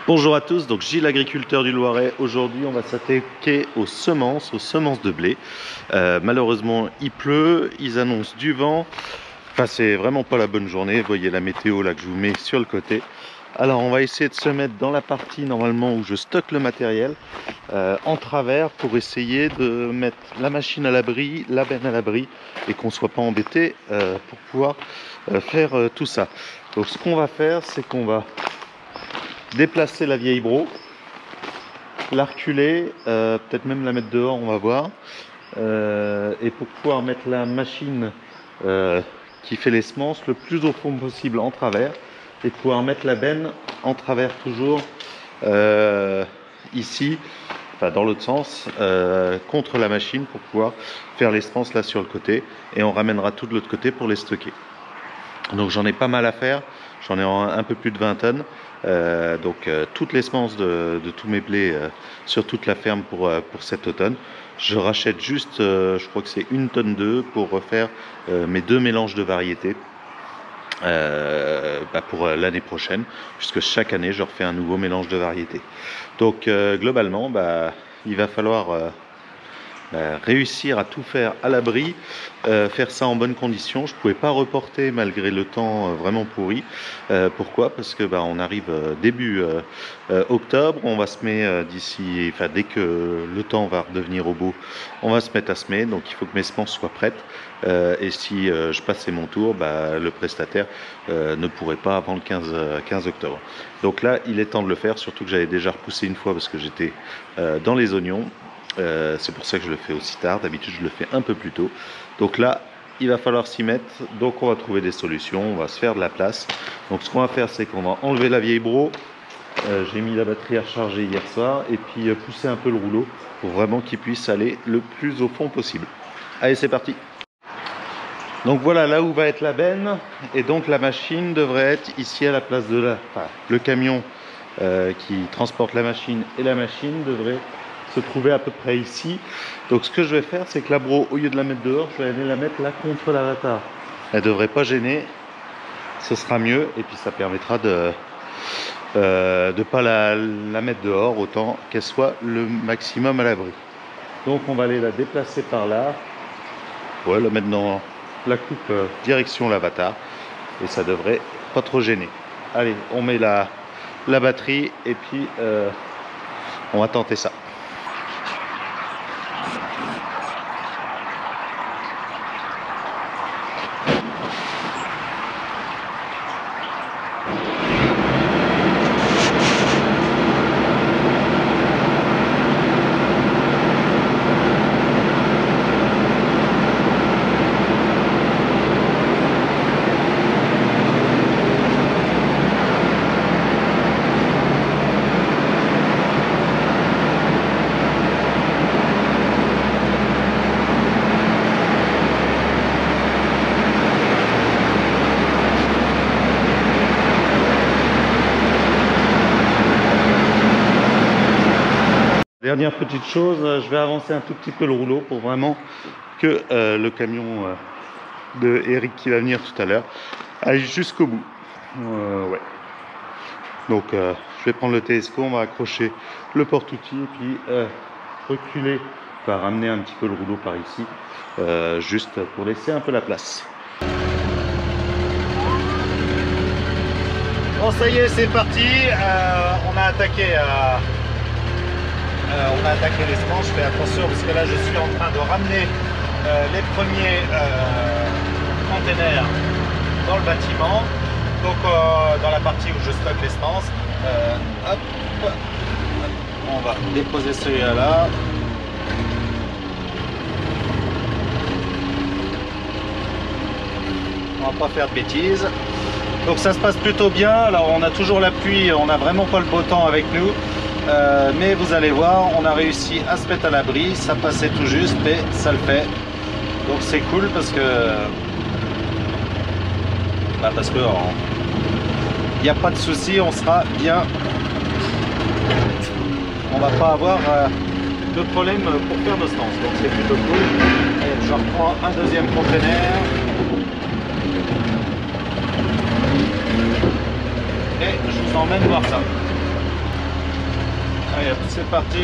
Bonjour à tous, donc Gilles, agriculteur du Loiret. Aujourd'hui, on va s'attaquer aux semences de blé. Malheureusement, il pleut, ils annoncent du vent. Enfin, c'est vraiment pas la bonne journée. Vous voyez la météo là que je vous mets sur le côté. Alors, on va essayer de se mettre dans la partie normalement où je stocke le matériel en travers pour essayer de mettre la machine à l'abri, la benne à l'abri et qu'on soit pas embêté pour pouvoir faire tout ça. Donc, ce qu'on va faire, c'est qu'on va déplacer la vieille bro, la reculer, peut-être même la mettre dehors, on va voir, et pour pouvoir mettre la machine qui fait les semences le plus au fond possible en travers et pouvoir mettre la benne en travers toujours ici, enfin dans l'autre sens, contre la machine pour pouvoir faire les semences là sur le côté, et on ramènera tout de l'autre côté pour les stocker. Donc j'en ai pas mal à faire, j'en ai un peu plus de 20 tonnes. Toutes les semences de tous mes blés sur toute la ferme pour cet automne. Je rachète juste, je crois que c'est 1 tonne 2 pour refaire mes 2 mélanges de variétés pour l'année prochaine, puisque chaque année je refais un nouveau mélange de variétés. Donc globalement, il va falloir réussir à tout faire à l'abri, faire ça en bonnes conditions. Je ne pouvais pas reporter malgré le temps vraiment pourri. Pourquoi? Parce que on arrive début octobre, on va semer d'ici, dès que le temps va redevenir au beau, on va se mettre à semer, donc il faut que mes semences soient prêtes. Et si je passais mon tour, le prestataire ne pourrait pas avant le 15 octobre. Donc là, il est temps de le faire, surtout que j'avais déjà repoussé une fois parce que j'étais dans les oignons. C'est pour ça que je le fais aussi tard. D'habitude, je le fais un peu plus tôt. Donc là, il va falloir s'y mettre. Donc on va trouver des solutions. On va se faire de la place. Donc ce qu'on va faire, c'est qu'on va enlever la vieille bro. J'ai mis la batterie à recharger hier soir. Et puis pousser un peu le rouleau pour vraiment qu'il puisse aller le plus au fond possible. Allez, c'est parti. Donc voilà là où va être la benne. Et donc la machine devrait être ici à la place de le camion qui transporte la machine, et la machine devrait se trouver à peu près ici. Donc ce que je vais faire, c'est que la bro, au lieu de la mettre dehors, je vais aller la mettre là contre l'avatar. Elle devrait pas gêner, ce sera mieux, et puis ça permettra de pas la mettre dehors, autant qu'elle soit le maximum à l'abri. Donc on va aller la déplacer par là, ouais, la mettre dans la coupe direction l'avatar, et ça devrait pas trop gêner. Allez, on met la batterie, et puis on va tenter ça. Dernière petite chose, je vais avancer un tout petit peu le rouleau pour vraiment que le camion de Eric qui va venir tout à l'heure aille jusqu'au bout. Ouais. Donc je vais prendre le TSCO, on va accrocher le porte-outil et puis reculer, ramener un petit peu le rouleau par ici, juste pour laisser un peu la place. Bon, ça y est, c'est parti. On a attaqué les semences. Je fais attention parce que là je suis en train de ramener les premiers containers dans le bâtiment, donc dans la partie où je stocke les semences. Hop, on va déposer celui-là là. On va pas faire de bêtises. Donc ça se passe plutôt bien. Alors on a toujours la pluie, on n'a vraiment pas le beau temps avec nous. Mais vous allez voir, on a réussi à se mettre à l'abri, ça passait tout juste, mais ça le fait. Donc c'est cool parce que il n'y a pas de souci, on sera bien. On va pas avoir de problème pour faire nos semences, donc c'est plutôt cool. Allez, je reprends un deuxième container. Et je vous emmène voir ça. Allez, c'est parti.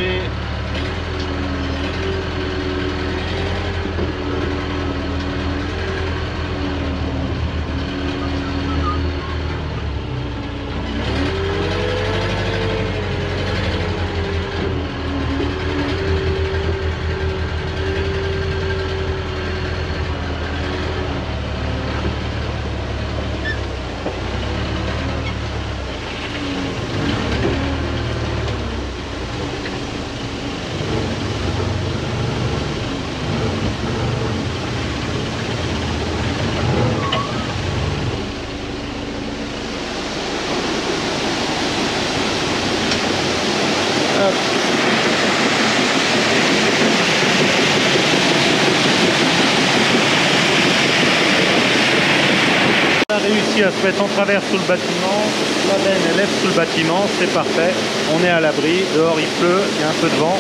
On a réussi à se mettre en travers sous le bâtiment, la benne elle lève sous le bâtiment, c'est parfait, on est à l'abri, dehors il pleut, il y a un peu de vent,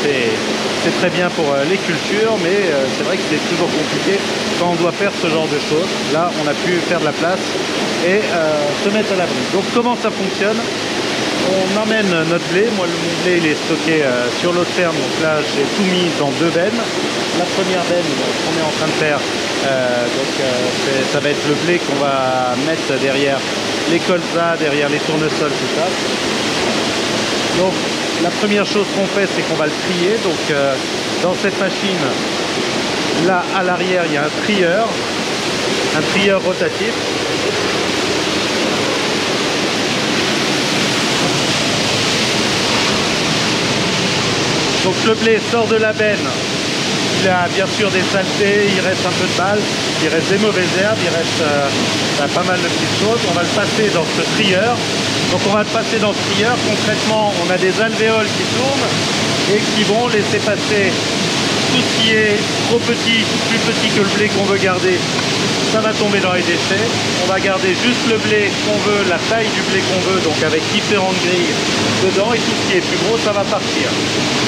c'est très bien pour les cultures, mais c'est vrai que c'est toujours compliqué quand on doit faire ce genre de choses. Là on a pu faire de la place et se mettre à l'abri. Donc comment ça fonctionne? On emmène notre blé, moi mon blé il est stocké sur l'autre ferme, donc là j'ai tout mis dans 2 bennes. La première benne qu'on est en train de faire, ça va être le blé qu'on va mettre derrière les colzas, derrière les tournesols, tout ça. Donc la première chose qu'on fait, c'est qu'on va le trier. Donc dans cette machine, là à l'arrière, il y a un trieur rotatif. Donc le blé sort de la benne, il a bien sûr des saletés, il reste un peu de balles, il reste des mauvaises herbes, il reste pas mal de petites choses. On va le passer dans ce trieur. Donc on va le passer dans ce trieur. Concrètement, on a des alvéoles qui tournent et qui vont laisser passer tout ce qui est trop petit, plus petit que le blé qu'on veut garder. Ça va tomber dans les déchets. On va garder juste le blé qu'on veut, la taille du blé qu'on veut, donc avec différentes grilles dedans, et tout ce qui est plus gros, ça va partir.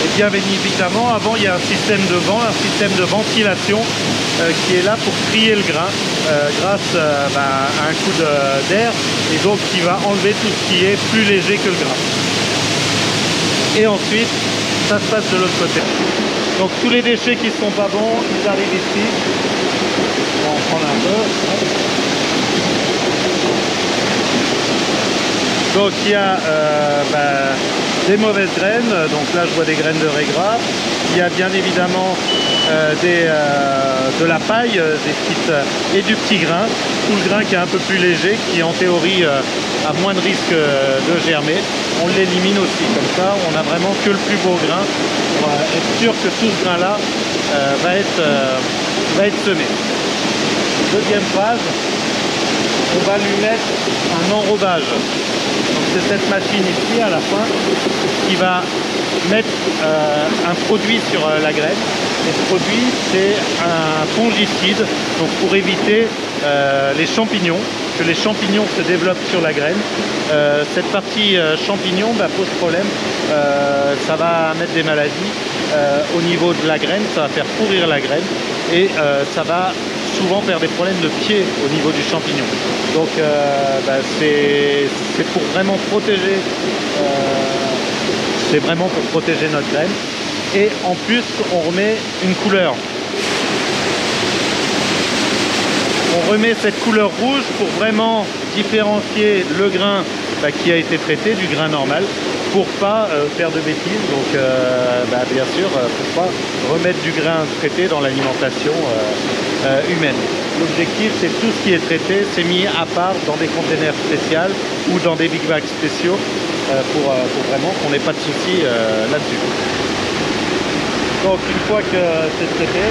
Et bien évidemment, avant il y a un système de vent, un système de ventilation qui est là pour trier le grain grâce à un coup d'air, et donc qui va enlever tout ce qui est plus léger que le grain. Et ensuite, ça se passe de l'autre côté. Donc tous les déchets qui ne sont pas bons, ils arrivent ici. On va en prendre un peu. Donc il y a des mauvaises graines. Donc là je vois des graines de raie gras. Il y a bien évidemment de la paille, et du petit grain. Tout le grain qui est un peu plus léger, qui en théorie a moins de risque de germer. On l'élimine aussi, comme ça on a vraiment que le plus beau grain. On va être sûr que tout ce grain là va être semé. Deuxième phase, on va lui mettre un enrobage. Donc c'est cette machine ici à la fin qui va mettre un produit sur la graine. Et ce produit, c'est un fongicide, donc pour éviter les champignons, que les champignons se développent sur la graine. Cette partie champignon pose problème, ça va mettre des maladies au niveau de la graine, ça va faire pourrir la graine, et ça va souvent faire des problèmes de pied au niveau du champignon. Donc c'est pour vraiment protéger, notre graine. Et en plus on remet une couleur. On remet cette couleur rouge pour vraiment différencier le grain qui a été traité du grain normal, pour pas faire de bêtises. Donc bien sûr, pour pas remettre du grain traité dans l'alimentation humaine. L'objectif, c'est tout ce qui est traité, c'est mis à part dans des containers spéciaux ou dans des big bags spéciaux pour vraiment qu'on n'ait pas de soucis là-dessus. Donc une fois que c'est traité,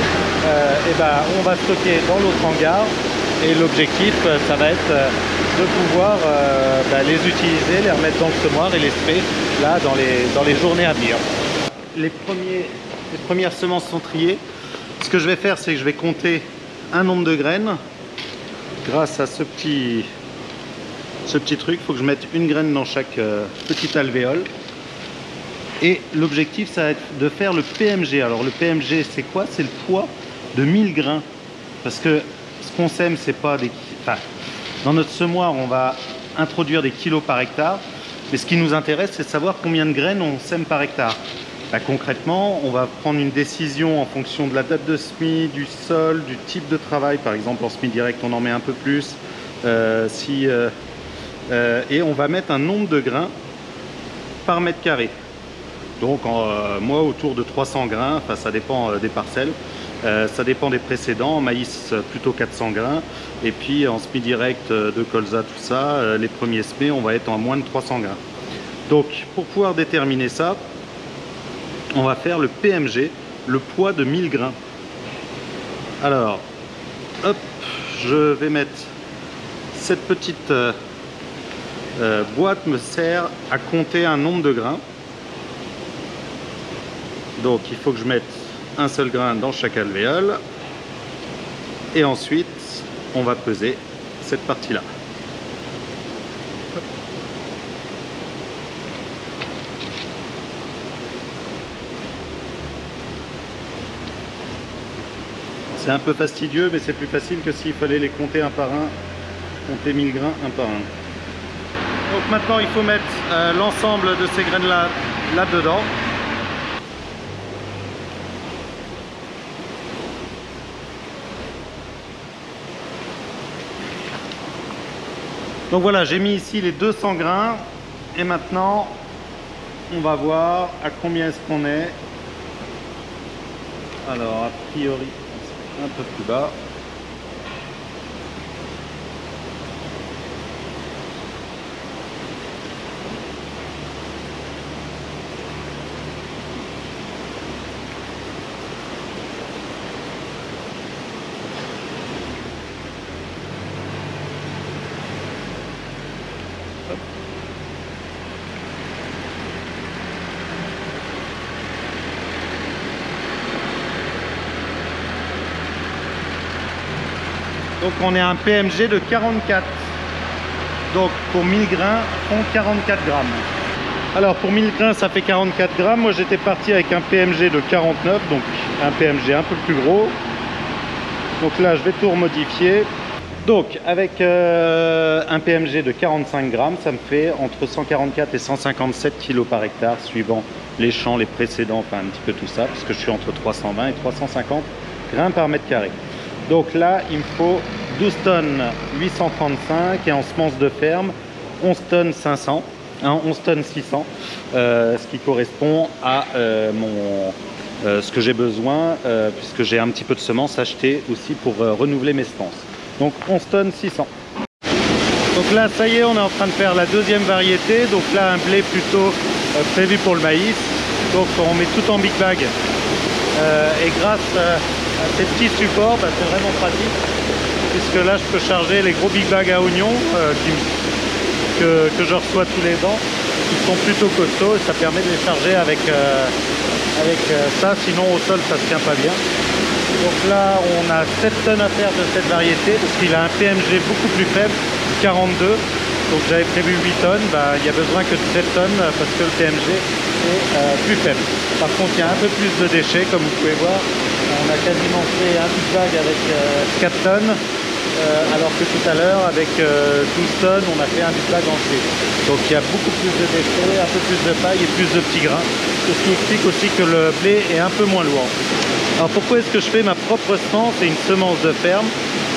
on va stocker dans l'autre hangar, et l'objectif ça va être de pouvoir les utiliser, les remettre dans le semoir et les semer là dans les journées à venir. Les premières semences sont triées. Ce que je vais faire, c'est que je vais compter un nombre de graines grâce à ce petit truc. Il faut que je mette une graine dans chaque petite alvéole. Et l'objectif, ça va être de faire le PMG. Alors le PMG, c'est quoi? C'est le poids de 1000 grains. Parce que ce qu'on sème, c'est pas des... Enfin, dans notre semoir, on va introduire des kilos par hectare. Mais ce qui nous intéresse, c'est de savoir combien de graines on sème par hectare. Bah, concrètement, on va prendre une décision en fonction de la date de semis, du sol, du type de travail. Par exemple, en semis direct, on en met un peu plus. Et on va mettre un nombre de grains par mètre carré. Donc, moi, autour de 300 grains, enfin, ça dépend des parcelles. Ça dépend des précédents. En maïs, plutôt 400 grains. Et puis, en semis direct de colza, tout ça, les premiers semis, on va être en moins de 300 grains. Donc, pour pouvoir déterminer ça, on va faire le PMG, le poids de 1000 grains. Alors, hop, je vais mettre cette petite boîte me sert à compter un nombre de grains. Donc, il faut que je mette un seul grain dans chaque alvéole. Et ensuite, on va peser cette partie-là. C'est un peu fastidieux, mais c'est plus facile que s'il fallait les compter un par un, compter 1000 grains un par un. Donc maintenant, il faut mettre l'ensemble de ces graines-là là-dedans. Donc voilà, j'ai mis ici les 200 grains. Et maintenant, on va voir à combien est-ce qu'on est. Alors, a priori, un peu plus bas. Donc on est à un PMG de 44. Donc pour 1000 grains, font 44 grammes. Alors pour 1000 grains, ça fait 44 grammes. Moi j'étais parti avec un PMG de 49, donc un PMG un peu plus gros. Donc là je vais tout remodifier. Donc avec un PMG de 45 grammes, ça me fait entre 144 et 157 kg par hectare, suivant les champs, les précédents, enfin un petit peu tout ça, parce que je suis entre 320 et 350 grains par mètre carré. Donc là, il me faut 12 tonnes 835 et en semences de ferme, 11 tonnes 500, hein, 11 tonnes 600, ce qui correspond à ce que j'ai besoin, puisque j'ai un petit peu de semences achetées aussi pour renouveler mes semences. Donc 11 tonnes 600. Donc là, ça y est, on est en train de faire la deuxième variété. Donc là, un blé plutôt prévu pour le maïs. Donc on met tout en big bag. Et grâce à ces petits supports, bah, c'est vraiment pratique, puisque là je peux charger les gros big bags à oignons que je reçois tous les ans, qui sont plutôt costauds, et ça permet de les charger avec ça, sinon au sol ça se tient pas bien. Donc là on a 7 tonnes à faire de cette variété, parce qu'il a un PMG beaucoup plus faible, 42. Donc j'avais prévu 8 tonnes, bah, il n'y a besoin que de 7 tonnes parce que le PMG est plus faible. Par contre, il y a un peu plus de déchets, comme vous pouvez voir. On a quasiment fait un big bag avec 4 tonnes, alors que tout à l'heure, avec 12 tonnes, on a fait un big bag entier. Donc il y a beaucoup plus de déchets, un peu plus de paille et plus de petits grains. Ce qui explique aussi que le blé est un peu moins lourd. Alors pourquoi est-ce que je fais ma propre semence et une semence de ferme?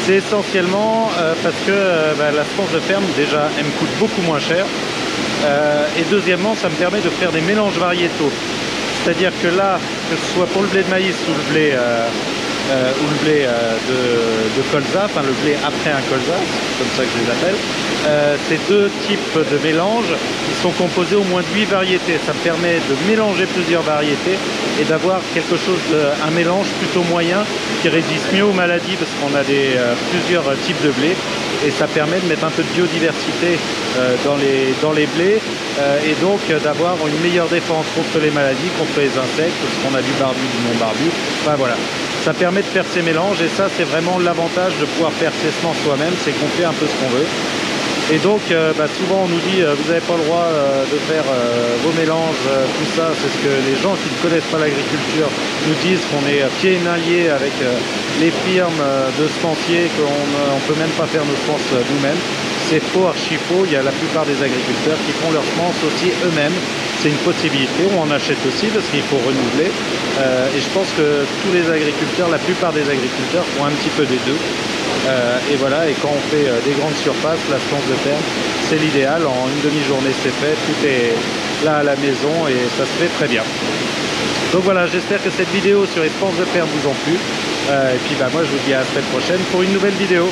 C'est essentiellement parce que la semence de ferme, déjà, elle me coûte beaucoup moins cher. Et deuxièmement, ça me permet de faire des mélanges variétaux. C'est-à-dire que là, que ce soit pour le blé de maïs ou le blé de colza, enfin le blé après un colza, c'est comme ça que je les appelle, ces deux types de mélanges, ils sont composés au moins de 8 variétés. Ça me permet de mélanger plusieurs variétés et d'avoir quelque chose, un mélange plutôt moyen qui résiste mieux aux maladies, parce qu'on a plusieurs types de blé, et ça permet de mettre un peu de biodiversité dans les blés, et donc d'avoir une meilleure défense contre les maladies, contre les insectes, parce qu'on a du barbu, du non barbu, enfin voilà. Ça permet de faire ces mélanges, et ça c'est vraiment l'avantage de pouvoir faire ses semences soi-même, c'est qu'on fait un peu ce qu'on veut. Et donc souvent on nous dit vous n'avez pas le droit de faire vos mélanges, tout ça, c'est ce que les gens qui ne connaissent pas l'agriculture nous disent, qu'on est pieds et mains liés avec les firmes de semenciers, qu'on ne peut même pas faire nos semences nous-mêmes. c'est faux, archi faux. Il y a la plupart des agriculteurs qui font leurs semences aussi eux-mêmes. C'est une possibilité, on en achète aussi parce qu'il faut renouveler. Et je pense que tous les agriculteurs, la plupart des agriculteurs font un petit peu des deux. Et voilà, et quand on fait des grandes surfaces, la semence de terre, c'est l'idéal. En une demi-journée, c'est fait, tout est là à la maison et ça se fait très bien. Donc voilà, j'espère que cette vidéo sur les semences de terre vous ont plu. Et puis moi, je vous dis à la semaine prochaine pour une nouvelle vidéo.